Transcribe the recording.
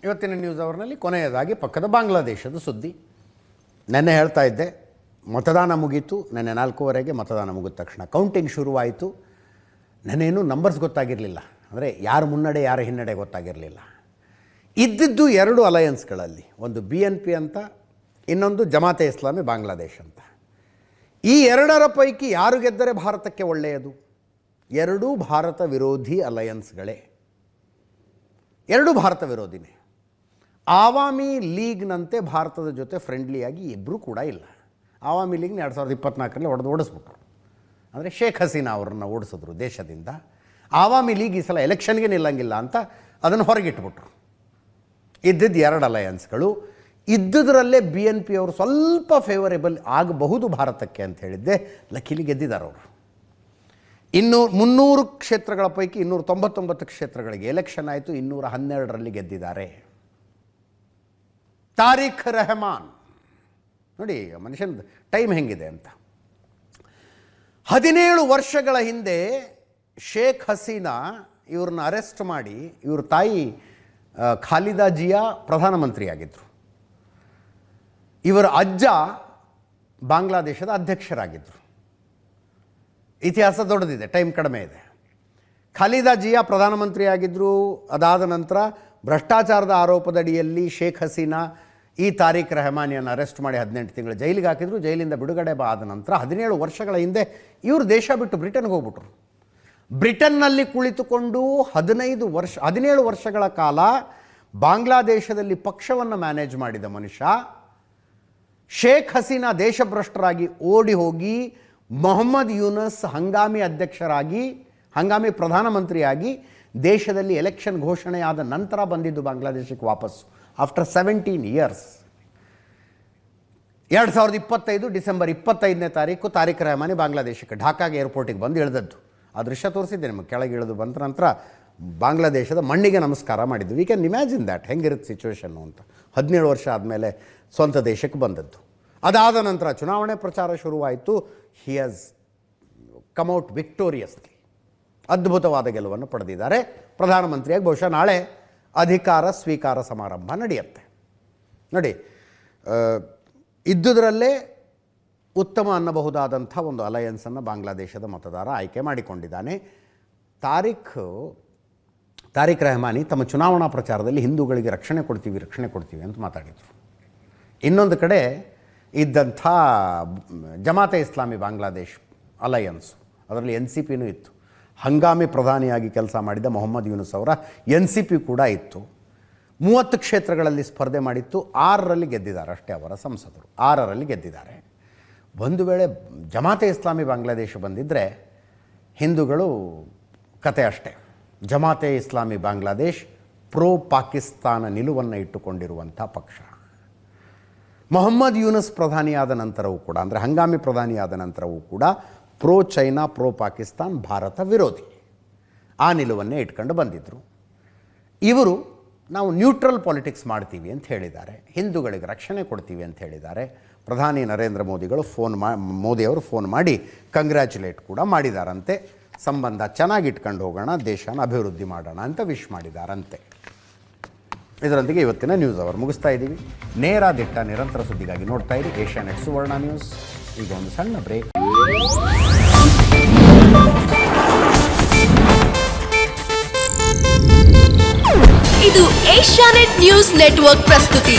ಇವತ್ತಿನ ನ್ಯೂಸ್ ಅವರ್ನಲ್ಲಿ ಕೊನೆಯದಾಗಿ ಪಕ್ಕದ ಬಾಂಗ್ಲಾದೇಶದ ಸುದ್ದಿ. ನೆನ್ನೆ ಹೇಳ್ತಾ ಇದ್ದೆ, ಮತದಾನ ಮುಗೀತು. ನೆನ್ನೆ 4:15ಗೆ ಮತದಾನ ಮುಗಿದ ತಕ್ಷಣ ಕೌಂಟಿಂಗ್ ಶುರುವಾಯಿತು. ನೆನ್ನೇನು ನಂಬರ್ಸ್ ಗೊತ್ತಾಗಿರಲಿಲ್ಲ, ಅಂದರೆ ಯಾರು ಮುನ್ನಡೆ ಯಾರು ಹಿನ್ನಡೆ ಗೊತ್ತಾಗಿರಲಿಲ್ಲ. ಇದ್ದಿದ್ದು 2 ಅಲಯನ್ಸ್ಗಳಲ್ಲಿ, ಒಂದು BNP ಅಂತ, ಇನ್ನೊಂದು ಜಮಾತೆ ಇಸ್ಲಾಮಿ ಬಾಂಗ್ಲಾದೇಶ್ ಅಂತ. ಈ 2ರ ಪೈಕಿ ಯಾರು ಗೆದ್ದರೆ ಭಾರತಕ್ಕೆ ಒಳ್ಳೆಯದು? 2 ಭಾರತ ವಿರೋಧಿ ಅಲಯನ್ಸ್ಗಳೇ, 2 ಭಾರತ ವಿರೋಧಿನೇ. ಆವಾಮಿ ಲೀಗ್ನಂತೆ ಭಾರತದ ಜೊತೆ ಫ್ರೆಂಡ್ಲಿಯಾಗಿ ಇಬ್ಬರೂ ಕೂಡ ಇಲ್ಲ. ಆವಾಮಿ ಲೀಗ್ನ 2024ರಲ್ಲಿ ಓಡಿಸ್ಬಿಟ್ರು, ಅಂದರೆ ಶೇಖ್ ಹಸೀನಾ ಅವರನ್ನು ಓಡಿಸಿದ್ರು ದೇಶದಿಂದ. ಆವಾಮಿ ಲೀಗ್ ಈ ಸಲ ಎಲೆಕ್ಷನ್ಗೆ ನಿಲ್ಲಂಗಿಲ್ಲ ಅಂತ ಅದನ್ನು ಹೊರಗಿಟ್ಬಿಟ್ರು. ಇದ್ದಿದ್ದು 2 ಅಲಯನ್ಸ್ಗಳು. ಇದ್ದುದರಲ್ಲೇ BNP ಅವರು ಸ್ವಲ್ಪ ಫೇವರೇಬಲ್ ಆಗಬಹುದು ಭಾರತಕ್ಕೆ ಅಂತ ಹೇಳಿದ್ದೆ. ಲಕ್ಕಿಲಿ ಗೆದ್ದಿದ್ದಾರೆ ಅವರು. 300 ಕ್ಷೇತ್ರಗಳ ಪೈಕಿ 299 ಕ್ಷೇತ್ರಗಳಿಗೆ ಎಲೆಕ್ಷನ್ ಆಯಿತು. 212ರಲ್ಲಿ ಗೆದ್ದಿದ್ದಾರೆ. ತಾರಿಕ್ ರೆಹಮಾನ್ ನೋಡಿ ಮನುಷ್ಯನ ಟೈಮ್ ಹೆಂಗಿದೆ ಅಂತ. 17 ವರ್ಷಗಳ ಹಿಂದೆ ಶೇಖ್ ಹಸೀನಾ ಇವ್ರನ್ನ ಅರೆಸ್ಟ್ ಮಾಡಿ, ಇವ್ರ ತಾಯಿ ಖಾಲಿದಾ ಜಿಯಾ ಪ್ರಧಾನಮಂತ್ರಿಯಾಗಿದ್ದರು. ಇವರ ಅಜ್ಜ ಬಾಂಗ್ಲಾದೇಶದ ಅಧ್ಯಕ್ಷರಾಗಿದ್ದರು. ಇತಿಹಾಸ ದೊಡ್ಡದಿದೆ, ಟೈಮ್ ಕಡಿಮೆ ಇದೆ. ಖಾಲಿದಾ ಜಿಯಾ ಪ್ರಧಾನಮಂತ್ರಿಯಾಗಿದ್ದರು. ಅದಾದ ನಂತರ ಭ್ರಷ್ಟಾಚಾರದ ಆರೋಪದಡಿಯಲ್ಲಿ ಶೇಖ್ ಹಸೀನಾ ಈ ತಾರಿಕ್ ರೆಹಮಾನಿಯನ್ನು ಅರೆಸ್ಟ್ ಮಾಡಿ 18 ತಿಂಗಳು ಜೈಲಿಗೆ ಹಾಕಿದ್ರು. ಜೈಲಿಂದ ಬಿಡುಗಡೆ ಆದ ನಂತರ 17 ವರ್ಷಗಳ ಹಿಂದೆ ಇವರು ದೇಶ ಬಿಟ್ಟು ಬ್ರಿಟನ್ಗೆ ಹೋಗ್ಬಿಟ್ರು. ಬ್ರಿಟನ್ನಲ್ಲಿ ಕುಳಿತುಕೊಂಡು 17 ವರ್ಷಗಳ ಕಾಲ ಬಾಂಗ್ಲಾದೇಶದಲ್ಲಿ ಪಕ್ಷವನ್ನು ಮ್ಯಾನೇಜ್ ಮಾಡಿದ ಮನುಷ್ಯ ಶೇಖ್ ಹಸೀನಾ ದೇಶಭ್ರಷ್ಟರಾಗಿ ಓಡಿ ಹೋಗಿ ಮೊಹಮ್ಮದ್ ಯೂನಸ್ ಹಂಗಾಮಿ ಪ್ರಧಾನಮಂತ್ರಿಯಾಗಿ ದೇಶದಲ್ಲಿ ಎಲೆಕ್ಷನ್ ಘೋಷಣೆಯಾದ ನಂತರ ಬಂದಿದ್ದು ಬಾಂಗ್ಲಾದೇಶಕ್ಕೆ ವಾಪಸ್ಸು. ಆಫ್ಟರ್ 17 ಇಯರ್ಸ್ 2025 ಡಿಸೆಂಬರ್ 25ನೇ ತಾರೀಕು ತಾರಿಕ್ ರೆಹಮಾನಿ ಬಾಂಗ್ಲಾದೇಶಕ್ಕೆ ಢಾಕಾಗೆ ಏರ್ಪೋರ್ಟಿಗೆ ಬಂದು ಇಳಿದದ್ದು. ಆ ದೃಶ್ಯ ತೋರಿಸಿದ್ದೆ ನಿಮಗೆ. ಕೆಳಗೆ ಇಳಿದು ಬಂದ ನಂತರ ಬಾಂಗ್ಲಾದೇಶದ ಮಣ್ಣಿಗೆ ನಮಸ್ಕಾರ ಮಾಡಿದ್ದು. ವಿ ಕ್ಯಾನ್ ಇಮ್ಯಾಜಿನ್ ದ್ಯಾಟ್ ಹೆಂಗಿರುತ್ತೆ ಸಿಚುವೇಶನ್ನು ಅಂತ. 17 ವರ್ಷ ಆದಮೇಲೆ ಸ್ವಂತ ದೇಶಕ್ಕೆ ಬಂದದ್ದು. ಅದಾದ ನಂತರ ಚುನಾವಣೆ ಪ್ರಚಾರ ಶುರುವಾಯಿತು. He has come out victoriously. ಅದ್ಭುತವಾದ ಗೆಲುವನ್ನು ಪಡೆದಿದ್ದಾರೆ. ಪ್ರಧಾನಮಂತ್ರಿಯಾಗಿ ಬಹುಶಃ ನಾಳೆ ಅಧಿಕಾರ ಸ್ವೀಕಾರ ಸಮಾರಂಭ ನಡೆಯುತ್ತೆ. ನೋಡಿ, ಇದ್ದುದರಲ್ಲೇ ಉತ್ತಮ ಅನ್ನಬಹುದಾದಂಥ ಒಂದು ಅಲಯನ್ಸನ್ನು ಬಾಂಗ್ಲಾದೇಶದ ಮತದಾರ ಆಯ್ಕೆ ಮಾಡಿಕೊಂಡಿದ್ದಾನೆ. ತಾರಿಕ್ ರೆಹಮಾನಿ ತಮ್ಮ ಚುನಾವಣಾ ಪ್ರಚಾರದಲ್ಲಿ ಹಿಂದೂಗಳಿಗೆ ರಕ್ಷಣೆ ಕೊಡ್ತೀವಿ ಅಂತ ಮಾತಾಡಿದರು. ಇನ್ನೊಂದು ಕಡೆ ಇದ್ದಂಥ ಜಮಾತೆ ಇಸ್ಲಾಮಿ ಬಾಂಗ್ಲಾದೇಶ್ ಅಲಯನ್ಸು, ಅದರಲ್ಲಿ NCPನೂ ಇತ್ತು. ಹಂಗಾಮಿ ಪ್ರಧಾನಿಯಾಗಿ ಕೆಲಸ ಮಾಡಿದ ಮೊಹಮ್ಮದ್ ಯೂನಸ್ ಅವರ NCP ಕೂಡ ಇತ್ತು. 30 ಕ್ಷೇತ್ರಗಳಲ್ಲಿ ಸ್ಪರ್ಧೆ ಮಾಡಿತ್ತು. 6ರಲ್ಲಿ ಗೆದ್ದಿದ್ದಾರೆ ಅಷ್ಟೇ ಅವರ ಸಂಸದರು. 6ರಲ್ಲಿ ಗೆದ್ದಿದ್ದಾರೆ. ಒಂದು ವೇಳೆ ಜಮಾತೆ ಇಸ್ಲಾಮಿ ಬಾಂಗ್ಲಾದೇಶ ಬಂದಿದ್ದರೆ ಹಿಂದೂಗಳು ಕತೆ ಅಷ್ಟೇ. ಜಮಾತೆ ಇಸ್ಲಾಮಿ ಬಾಂಗ್ಲಾದೇಶ್ ಪ್ರೋ ಪಾಕಿಸ್ತಾನ ನಿಲುವನ್ನು ಇಟ್ಟುಕೊಂಡಿರುವಂಥ ಪಕ್ಷ. ಮೊಹಮ್ಮದ್ ಯೂನಸ್ ಪ್ರಧಾನಿಯಾದ ನಂತರವೂ ಕೂಡ, ಅಂದರೆ ಹಂಗಾಮಿ ಪ್ರಧಾನಿಯಾದ ನಂತರವೂ ಕೂಡ pro China, pro Pakistan, Bharat ವಿರೋಧಿ ಆ ನಿಲುವನ್ನೇ ಇಟ್ಕೊಂಡು ಬಂದಿದ್ದರು. ಇವರು ನಾವು ನ್ಯೂಟ್ರಲ್ ಪಾಲಿಟಿಕ್ಸ್ ಮಾಡ್ತೀವಿ ಅಂತ ಹೇಳಿದ್ದಾರೆ, ಹಿಂದೂಗಳಿಗೆ ರಕ್ಷಣೆ ಕೊಡ್ತೀವಿ ಅಂತ ಹೇಳಿದ್ದಾರೆ. ಪ್ರಧಾನಿ ನರೇಂದ್ರ ಮೋದಿಯವರು ಫೋನ್ ಮಾಡಿ ಕಂಗ್ರ್ಯಾಚುಲೇಟ್ ಕೂಡ ಮಾಡಿದಾರಂತೆ. ಸಂಬಂಧ ಚೆನ್ನಾಗಿ ಇಟ್ಕೊಂಡು ಹೋಗೋಣ, ದೇಶನ ಅಭಿವೃದ್ಧಿ ಮಾಡೋಣ ಅಂತ ವಿಶ್ ಮಾಡಿದಾರಂತೆ. ಇದರೊಂದಿಗೆ ಇವತ್ತಿನ ನ್ಯೂಸ್ ಅವರ್ ಮುಗಿಸ್ತಾ ಇದ್ದೀವಿ. ನೇರ ದಿಟ್ಟ ನಿರಂತರ ಸುದ್ದಿಗಾಗಿ ನೋಡ್ತಾ ಇರಿ ಏಷ್ಯಾನೆಟ್ ಸುವರ್ಣ ನ್ಯೂಸ್. ಈಗ ಒಂದು ಸಣ್ಣ ಬ್ರೇಕ್. ಇದು ಏಷ್ಯಾನೆಟ್ ನ್ಯೂಸ್ ನೆಟ್ವರ್ಕ್ ಪ್ರಸ್ತುತಿ.